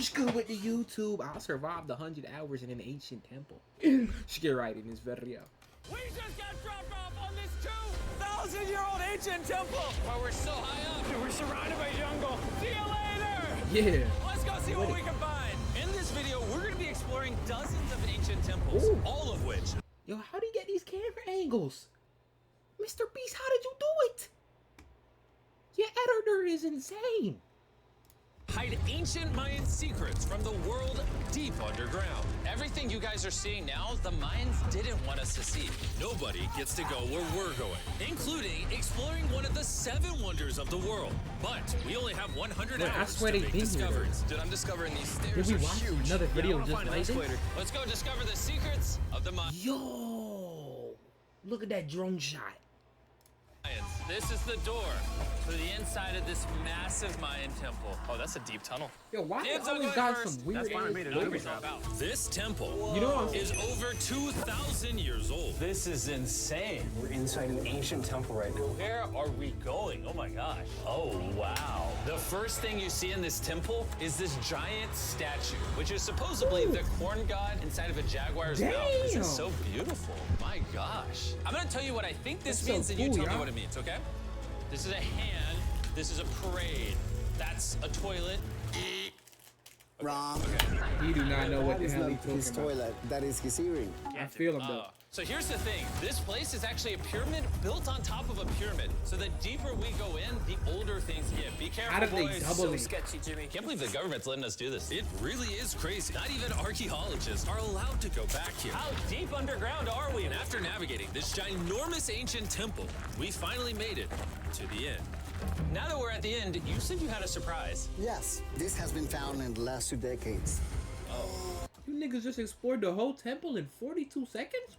What's good with the YouTube? I'll survive the 100 hours in an ancient temple. Should get right in this video. We just got dropped off on this 2,000-year-old ancient temple. But we're so high up. We're surrounded by jungle. See you later. Yeah. Let's go see what we can find. In this video, we're going to be exploring dozens of ancient temples, all of which. Yo, how do you get these camera angles? Mr. Beast, how did you do it? Your editor is insane. Hide ancient Mayan secrets from the world deep underground. Everything you guys are seeing now, the Mayans didn't want us to see. Nobody gets to go where we're going, including exploring one of the 7 wonders of the world. But we only have 100 hours to make discoveries. Dude, I'm discovering these stairs Did we watch another video just like this? Let's go discover the secrets of the Mayans. Yo, look at that drone shot. This is the door to the inside of this massive Mayan temple. Oh, that's a deep tunnel. Yo, why they always got some weird This temple you know is over 2,000 years old. This is insane. We're inside an ancient temple right now. Where are we going? Oh my gosh. Oh, wow. The first thing you see in this temple is this giant statue, which is supposedly the corn god inside of a jaguar's mouth. This is so beautiful. My gosh. I'm gonna tell you what I think this means, and you tell me what it means, okay? This is a hand. This is a parade. That's a toilet. Wrong. Okay. He do not know what the hell he's his talking about. toilet. That is his earring. I feel him though. So here's the thing. This place is actually a pyramid built on top of a pyramid. So the deeper we go in, the older things get. Be careful, How did they boys. double it? Sketchy, Jimmy. Can't believe the government's letting us do this. It really is crazy. Not even archaeologists are allowed to go back here. How deep underground are we? And after navigating this ginormous ancient temple, we finally made it to the end. Now that we're at the end, you said you had a surprise. Yes, this has been found in the last 2 decades. You niggas just explored the whole temple in 42 seconds?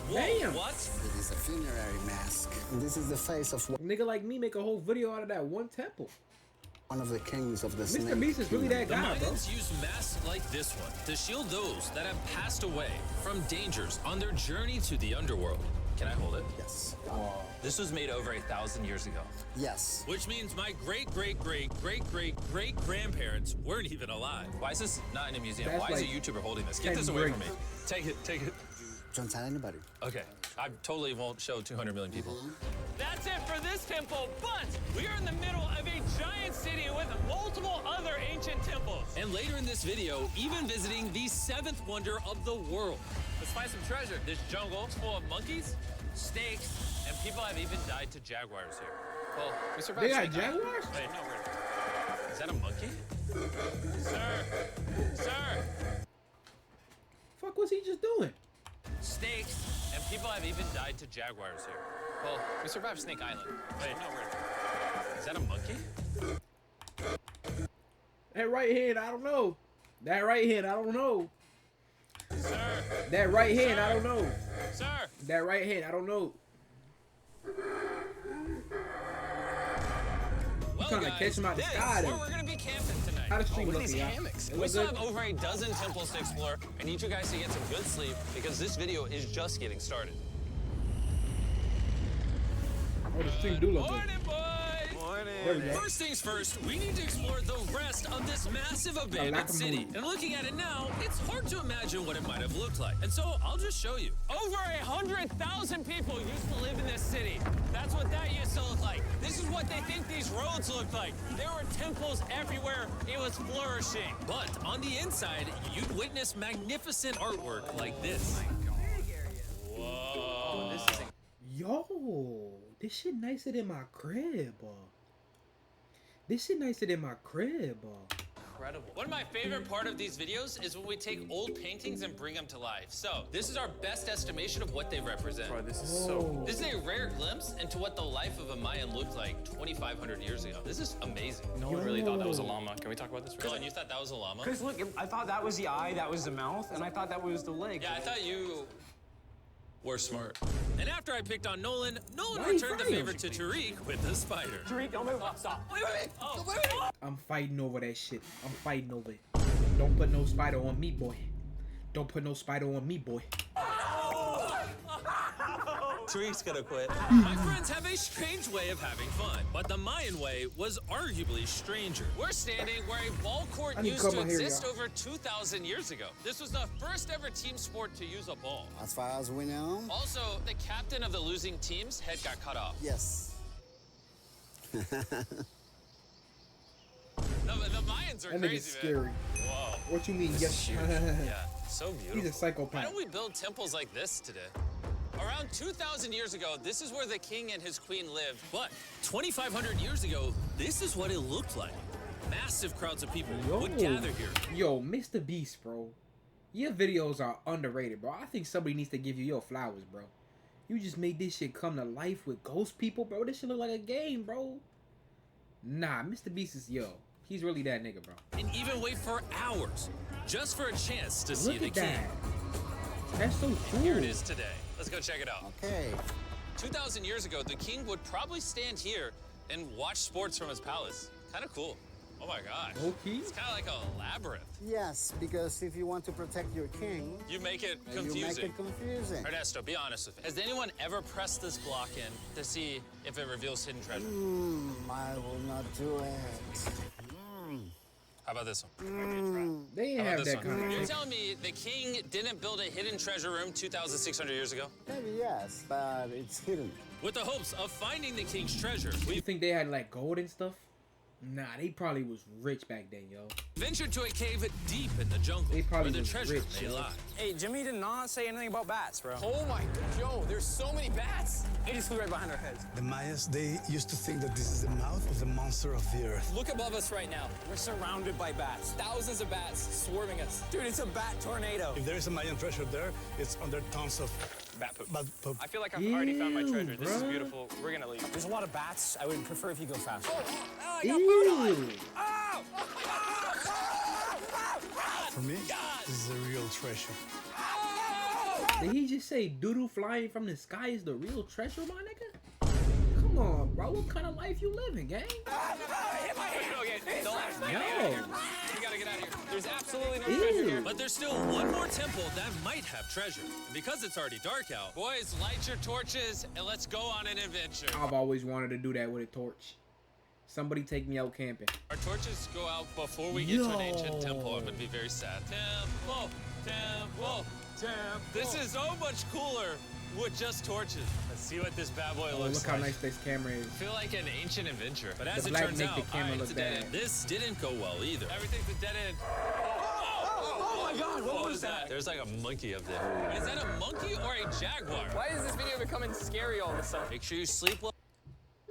Whoa, Damn. What? It is a funerary mask. This is the face of Nigga like me make a whole video out of that one temple. one of the kings of the snake. Mr. Beast is really that The guy, bro. Mayans used masks like this one to shield those that have passed away from dangers on their journey to the underworld. Can I hold it? Yes. This was made over 1,000 years ago. Yes. Which means my great-great-great-great-great-grandparents weren't even alive. Why is this not in a museum? That's Why is a like YouTuber holding this? Get 10 this away from me. bricks. Take it, take it. Don't tell anybody. Okay, I totally won't show 200 million people. That's it for this temple, but we are in the middle of a giant city with multiple other ancient temples. And later in this video, even visiting the 7th wonder of the world. Let's find some treasure. This jungle is full of monkeys, snakes, and people have even died to jaguars here. Well, we survived. They got snake island. jaguars? Wait, no, wait. Is that a monkey? Sir! Fuck was he just doing? Snakes, and people have even died to jaguars here. Well, we survived Snake Island. Wait, no, wait. Is that a monkey? That right hand, I don't know. That right hand, I don't know. Sir! That right hand, I don't know. Sir! That right hand, I don't know. Well, trying to guys, catch him out the this sky, is then. where we're gonna be camping tonight. How the stream With looking, these y'all? hammocks. It We look still good? have over a dozen temples to explore. I need you guys to get some good sleep because this video is just getting started. Oh, the stream do look Morning, good. boys! There we go. First things first, we need to explore the rest of this massive abandoned city. And looking at it now, it's hard to imagine what it might have looked like. And so I'll just show you. Over 100,000 people used to live in this city. That's what that used to look like. This is what they think these roads look like. There were temples everywhere. It was flourishing. But on the inside, you'd witness magnificent artwork like this. Whoa. This is Yo, this shit nicer than my crib. This shit nicer than my crib. incredible. One of my favorite part of these videos is when we take old paintings and bring them to life. So this is our best estimation of what they represent. Bro, this is so cool. This is a rare glimpse into what the life of a Mayan looked like 2,500 years ago. This is amazing. No one really thought that was a llama. Can we talk about this for a Dylan, second? you thought that was a llama? Because look, I thought that was the eye, that was the mouth, and I thought that was the leg. Yeah, I thought you were smart. And after I picked on Nolan Why you returned the fighting? favor to Tariq with the spider. Tariq, don't move. Stop. Wait. Oh, I'm fighting over that shit. I'm fighting over it. Don't put no spider on me, boy. Don't put no spider on me, boy. Tariq's gonna quit. My friends have a strange way of having fun, but the Mayan way was arguably stranger. We're standing where a ball court I need used to to come out here, exist y'all. over 2,000 years ago. This was the first ever team sport to use a ball. As far as we know, Also, the captain of the losing team's head got cut off. yes. The Mayans are That crazy, nigga's scary. man. Whoa. What you mean? Yes. Yeah, so beautiful. He's a psychopath. Why don't we build temples like this today? Around 2,000 years ago, this is where the king and his queen lived. But 2,500 years ago, this is what it looked like. Massive crowds of people would gather here. Yo, Mr. Beast, bro. Your videos are underrated, bro. I think somebody needs to give you your flowers, bro. You just made this shit come to life with ghost people, bro. This shit look like a game, bro. Nah, Mr. Beast is he's really that nigga, bro. And even wait for hours, just for a chance to see Look the at king. that. That's so cool. Here it is today. Let's go check it out. Okay. 2,000 years ago, the king would probably stand here and watch sports from his palace. Kind of cool. Oh my gosh. Okay. It's kind of like a labyrinth. Yes, because if you want to protect your king, You make it you make confusing. it confusing. Ernesto, be honest with me. Has anyone ever pressed this block in to see if it reveals hidden treasure? I will not do it. How about this one? They How ain't about have this that one? kind of You're shit. telling me the king didn't build a hidden treasure room 2,600 years ago? Maybe yes, but it's hidden. With the hopes of finding the king's treasure, You we think they had like gold and stuff? Nah, they probably was rich back then, yo. ventured to a cave deep in the jungle They probably where the was treasure rich, may yo. lie. Hey, Jimmy did not say anything about bats, bro. Oh my, yo, there's so many bats. They just flew right behind our heads. The Mayas, they used to think that this is the mouth of the monster of the earth. Look above us right now. We're surrounded by bats. Thousands of bats swarming us. Dude, it's a bat tornado. If there is a Mayan treasure there, it's under tons of Bat poop. bat poop. I feel like I've already found my Ew, treasure. This is bruh. beautiful. We're gonna leave. There's a lot of bats. I would prefer if you go faster. Ew. For me, this is a real treasure. Did he just say doodoo flying from the sky is the real treasure, my nigga? Come on, bro. What kind of life you living, gang? Okay, the left. Yo. We gotta get out of here. There's absolutely no treasure here. Ew. But there's still one more temple that might have treasure. And because it's already dark out, boys, light your torches and let's go on an adventure. I've always wanted to do that with a torch. Somebody take me out camping. Our torches go out before we get to an ancient Yo. temple. I'm gonna be very sad. Temple, temple, temple. This is so much cooler with just torches. Let's see what this bad boy Oh, looks look how like. nice this camera is. I feel like an ancient adventure. But as The it black turns make out, the camera it's look a dead bad. end. This didn't go well either. Everything's a dead end. Oh my God, what was that? There's like a monkey up there. Is that a monkey or a jaguar? Why is this video becoming scary all of a sudden? Make sure you sleep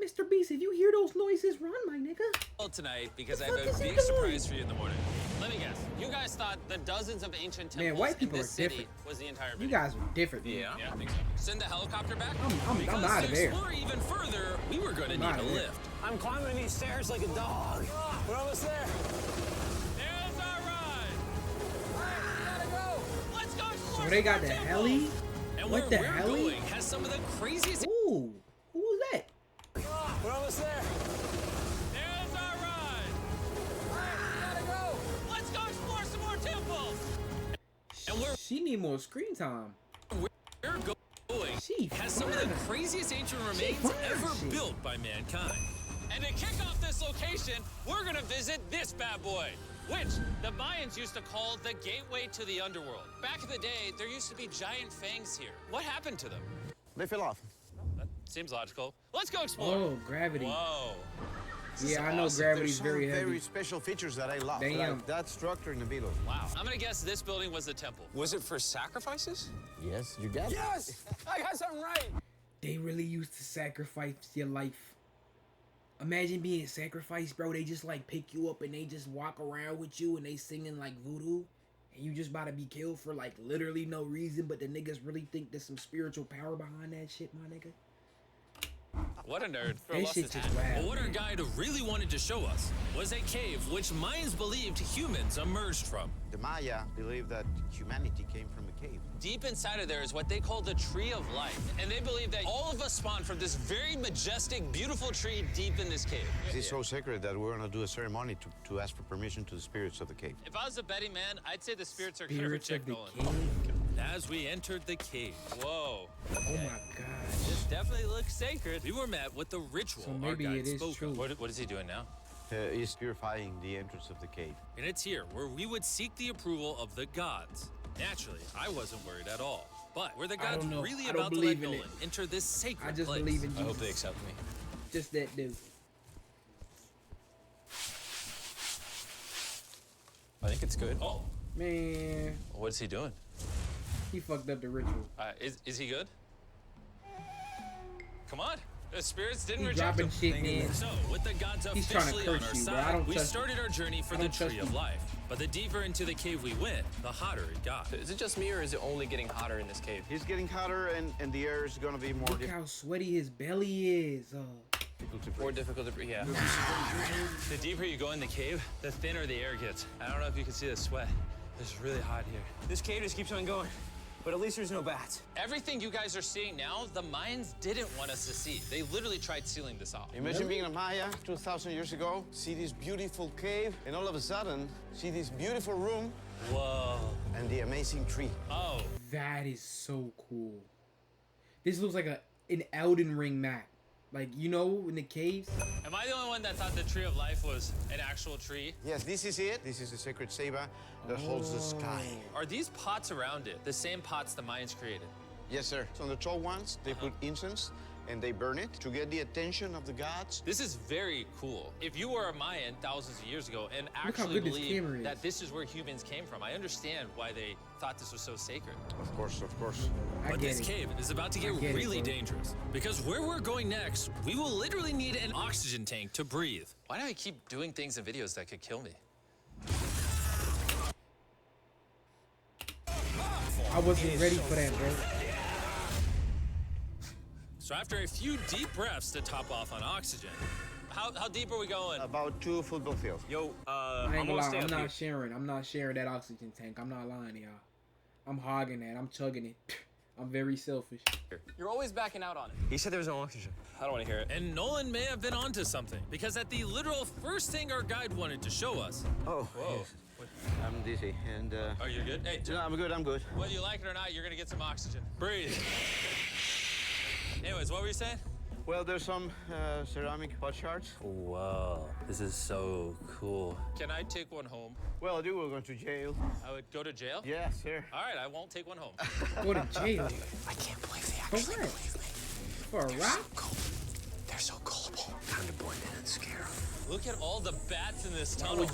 Mr. Beast, if you hear those noises, run, my nigga. well tonight because I The have fuck a is he big doing? surprise for you in the morning. Let me guess. You guys thought the dozens of ancient temples Man, white people in this are city different. was the entire video. You guys are different. man. Yeah, I think so. Send the helicopter back? I'm because outta to there. explore even further, we were going to need outta a there. lift. I'm climbing these stairs like a dog. We're almost there. There's our ride. Gotta go. Let's go explore So they got some the more heli? temples. And What where the we're heli? going has some of the craziest. Ooh, who was that? We're almost there. There's our ride. Gotta go. Let's go explore some more temples. And where She need more screen time. we're going She has some of the fine. craziest ancient remains fine, ever she. built by mankind. And to kick off this location, we're gonna visit this bad boy, which the Mayans used to call the gateway to the underworld. Back in the day, there used to be giant fangs here. What happened to them? They fell off. That seems logical. Let's go explore. Oh, gravity. Whoa. Yeah, I know gravity's very heavy. Very special features that I love. Damn. Like that structure in the middle. Wow. I'm gonna guess this building was the temple. Was it for sacrifices? Yes, you got it. Yes! I got something right. They really used to sacrifice your life. Imagine being sacrificed, bro. They just like pick you up and they just walk around with you and they singing like voodoo. And you just about to be killed for like literally no reason, but the niggas really think there's some spiritual power behind that shit, my nigga. What a nerd. That shit's just wild. But what our man. guide really wanted to show us was a cave which Mayans believed humans emerged from. The Maya believe that humanity came from a cave. Deep inside of there is what they call the Tree of Life. And they believe that all of us spawned from this very majestic, beautiful tree deep in this cave. It's so sacred that we're gonna do a ceremony to ask for permission to the spirits of the cave. If I was a betting man, I'd say the spirits are Spirits of the Nolan. cave. as we entered the cave. Whoa. Oh my gosh. This definitely looks sacred. We were met with the ritual So our maybe guide it is spoke true. of. What is he doing now? He's purifying the entrance of the cave. And it's here where we would seek the approval of the gods. Naturally, I wasn't worried at all. But were the gods don't know. really I don't about to let believe in Nolan it. enter this sacred I just place? believe in I hope Jesus. they accept me. Just that dude. I think it's good. Oh, Man, what's he doing? he fucked up the ritual. Is he good? Come on. The spirits didn't He reject dropping him. shit, man. So, with the gods He's trying to officially on curse our you, bro. I side, don't we trust started our journey for I the don't trust Tree of you. Life. But the deeper into the cave we went, the hotter it got. Is it just me, or is it only getting hotter in this cave? He's getting hotter, and the air is gonna be more Look how sweaty his belly is. difficult to More breathe. difficult to breathe, yeah. The deeper you go in the cave, the thinner the air gets. I don't know if you can see the sweat. It's really hot here. This cave just keeps on going, but at least there's no bats. Everything you guys are seeing now, the Mayans didn't want us to see. They literally tried sealing this off. Imagine being a Maya 2,000 years ago, see this beautiful cave, and all of a sudden, see this beautiful room Whoa. and the amazing tree. Oh, That is so cool. This looks like an Elden Ring map. Like, you know, in the caves. am I the only one that thought the Tree of Life was an actual tree? Yes, this is it. This is the sacred Seba that holds the sky. Are these pots around it the same pots the Mayans created? Yes, sir. So on the tall ones, they put incense and they burn it to get the attention of the gods. This is very cool. If you were a Mayan thousands of years ago and how actually good this camera believe is. that this is where humans came from, I understand why they thought this was so sacred. Of course, of course. I But get this it. cave is about to get get it, really bro. dangerous. Because where we're going next, we will literally need an oxygen tank to breathe. Why do I keep doing things in videos that could kill me? I wasn't ready for that, bro. So after a few deep breaths to top off on oxygen, how deep are we going? About 2 football fields. Yo, I I'm ain't gonna gonna stay lie, I'm up not here. sharing. I'm not sharing that oxygen tank. I'm not lying to y'all. I'm hogging that. I'm chugging it. I'm very selfish. You're always backing out on it. He said there was no oxygen. I don't want to hear it. And Nolan may have been onto something, because at the literal first thing our guide wanted to show us. Oh, Whoa. yes. I'm dizzy, and Oh, you're good? Hey, no, I'm good, I'm good. whether you like it or not, you're gonna get some oxygen. Breathe. Anyways, what were you saying? Well, there's some ceramic pot shards. Whoa, this is so cool. Can I take one home? Well, dude, we're going to jail. I would go to jail? Yes, sir. All right, I won't take one home. Go to jail. I can't believe they For actually what? believe me. For a rock? They're so gullible. Time to blend in and scare them. Look at all the bats in this Why tunnel.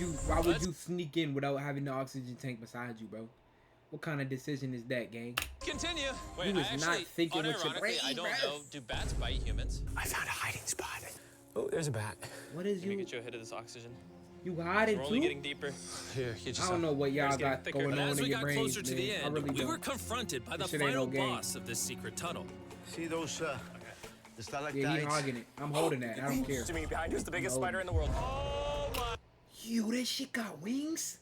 would you sneak in without having the oxygen tank beside you, bro? What kind of decision is that, gang? Continue. Wait, You I was not actually, thinking with your unironically, brain, I don't bruh. know. Do bats bite humans? I found a hiding spot. Oh, there's a bat. What is Let me you? get you a hit of this oxygen. You hiding We're only too? getting deeper. Here, get you I some. don't know what y'all It's getting got thicker. going But on as in we your got brains, closer to the man. I end, really we were don't. confronted by the This shit ain't final no game. boss of this secret tunnel. See those the stalactites? Yeah, he hogging it. I'm holding that. I don't care. To me, behind you is the biggest No. spider in the world. Yo, that shit got wings?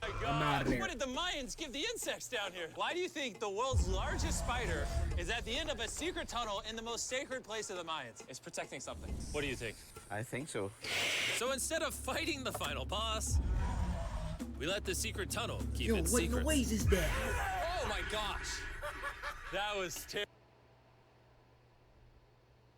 My I'm out of there. What did the Mayans give the insects down here? Why do you think the world's largest spider is at the end of a secret tunnel in the most sacred place of the Mayans? It's protecting something. What do you think? I think so. So instead of fighting the final boss, we let the secret tunnel keep Yo, its what secrets. noise is that? Oh my gosh! That was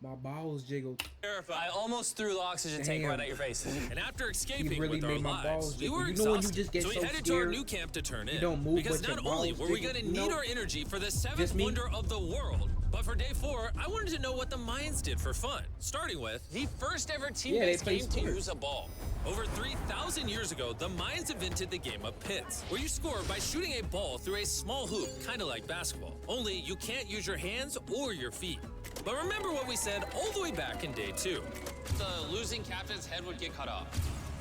My balls jiggled. terrifying. I almost threw the oxygen tank Damn. right at your face. And after escaping really with our made my balls lives, we jiggle. were You know when you exhausted. just get so we so headed to our scared, new camp to turn in. don't move, because but your not only balls were we jiggle. going to You need know? our energy for the seventh Just me? wonder of the world, but for day 4, I wanted to know what the Mayans did for fun. Starting with the first ever Yeah, they teammates play game to sports. use a ball. Over 3,000 years ago, the Mayans invented the game of pits, where you score by shooting a ball through a small hoop, kind of like basketball. Only you can't use your hands or your feet. But remember what we said all the way back in day 2. The losing captain's head would get cut off.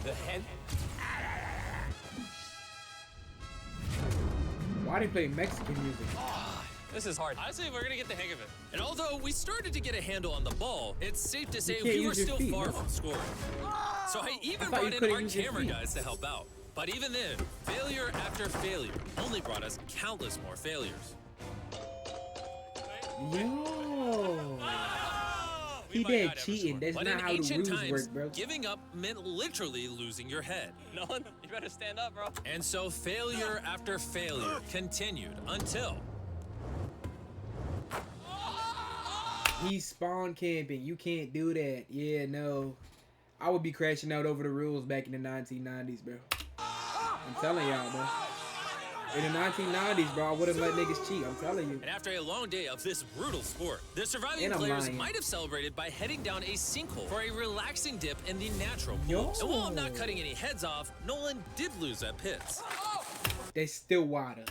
The head? Why they play Mexican music? This is hard. Honestly, we're gonna get the hang of it. And although we started to get a handle on the ball, it's safe to say can't we were use your still feet, far no? from scoring. So I even thought you brought in couldn't our use your camera feet. guys to help out. But even then, failure after failure only brought us countless more failures. Yo. He might dead not ever cheating. score. That's But not in how the ancient rules times, work, bro. giving up meant literally losing your head. Nolan, you better stand up, bro. And so failure after failure continued until He's spawn camping. You can't do that. Yeah, no. I would be crashing out over the rules back in the 1990s, bro. I'm telling y'all, bro. In the 1990s, bro, I wouldn't let niggas cheat. I'm telling you. And after a long day of this brutal sport, the surviving And I'm players lying. might have celebrated by heading down a sinkhole for a relaxing dip in the natural Yo. pools. And while I'm not cutting any heads off, Nolan did lose at pits. That's still water.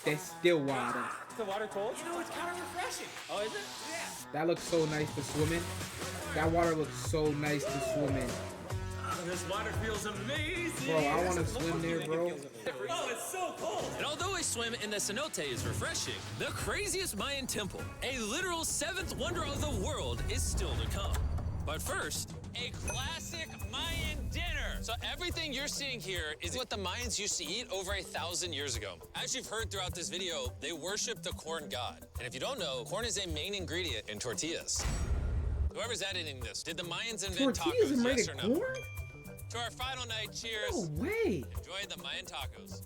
That's still water. Is the water cold? You know, it's kind of refreshing. Oh, is it? That looks so nice to swim in. That water looks so nice to swim in. This water feels amazing. Bro, I want to swim there, bro. Oh, it's so cold. And although a swim in the cenote is refreshing, the craziest Mayan temple, a literal seventh wonder of the world, is still to come. But first, a classic Mayan dinner. So everything you're seeing here is what the Mayans used to eat over 1,000 years ago. As you've heard throughout this video, they worship the corn god. And if you don't know, corn is a main ingredient in tortillas. Whoever's editing this, did the Mayans invent Tortillas tacos, are made yes of or no? corn? To our final night, cheers. No way. Enjoy the Mayan tacos.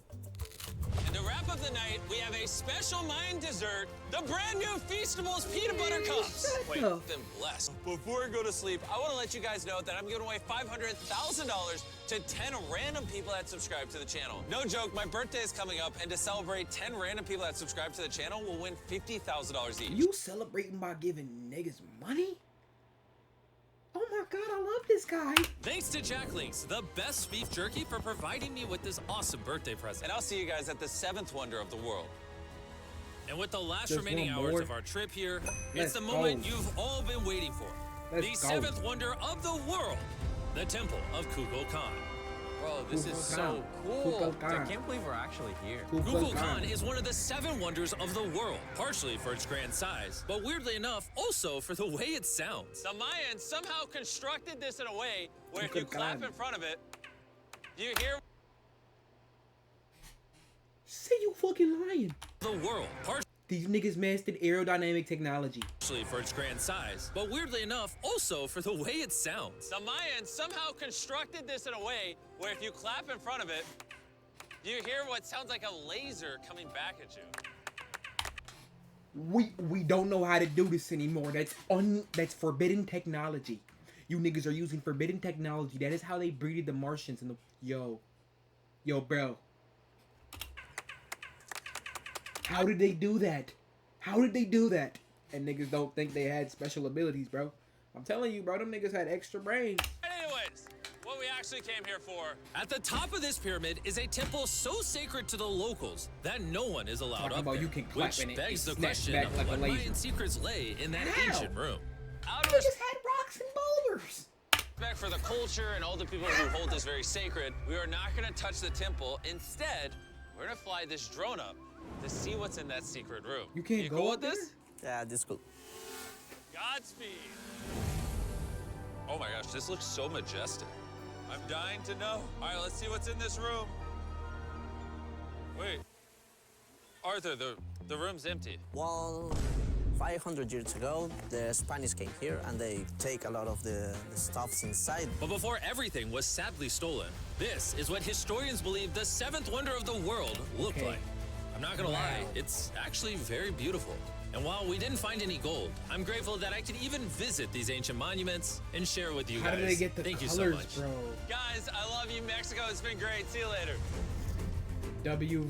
And to wrap up the night, we have a special Mayan dessert, the brand new Feastables peanut butter cups. shut Wait, up. then bless. Before I go to sleep, I want to let you guys know that I'm giving away $500,000 to 10 random people that subscribe to the channel. No joke, my birthday is coming up, and to celebrate, 10 random people that subscribe to the channel will win $50,000 each. You celebrating by giving niggas money? Oh my god, I love this guy. Thanks to Jack Links, the best beef jerky, for providing me with this awesome birthday present. And I'll see you guys at the seventh wonder of the world. And with the last Just remaining one hours more. of our trip here, Let's it's the moment go. you've all been waiting for. Let's The go. seventh wonder of the world, the Temple of Kukulkan. Bro, this is so Kukulkan. cool. I Kukulkan. can't believe we're actually here. Kukulkan is one of the 7 wonders of the world, partially for its grand size, but weirdly enough, also for the way it sounds. The Mayans somehow constructed this in a way where if you clap in front of it, you hear Say you fucking lying. the world, These niggas mastered aerodynamic technology. partially for its grand size, but weirdly enough, also for the way it sounds. The Mayans somehow constructed this in a way where if you clap in front of it, you hear what sounds like a laser coming back at you. We don't know how to do this anymore. That's forbidden technology. You niggas are using forbidden technology. That is how they breeded the Martians in the yo, bro. How did they do that? How did they do that? And niggas don't think they had special abilities, bro. I'm telling you, bro, them niggas had extra brains. Anyways, what we actually came here for. At the top of this pyramid is a temple so sacred to the locals that no one is allowed Talking up about there. you can clap Which in it, begs it the snaps question back of like a what laser. Mayan secrets lay in that How? ancient room. Out of Niggas had rocks and boulders. respect for the culture and all the people who hold this very sacred, we are not going to touch the temple. Instead, we're going to fly this drone up to see what's in that secret room. You can't go cool up with this? Yeah, this cool. Godspeed. Oh my gosh, this looks so majestic. I'm dying to know. All right, let's see what's in this room. Wait. Arthur, the room's empty. Well, 500 years ago, the Spanish came here and they take a lot of the stuffs inside. But before everything was sadly stolen, this is what historians believe the 7th wonder of the world looked Okay. like. I'm not gonna lie, it's actually very beautiful. And while we didn't find any gold, I'm grateful that I could even visit these ancient monuments and share with you How guys. did they get the Thank you so colors, much. bro? Guys, I love you, Mexico. It's been great. See you later. WV.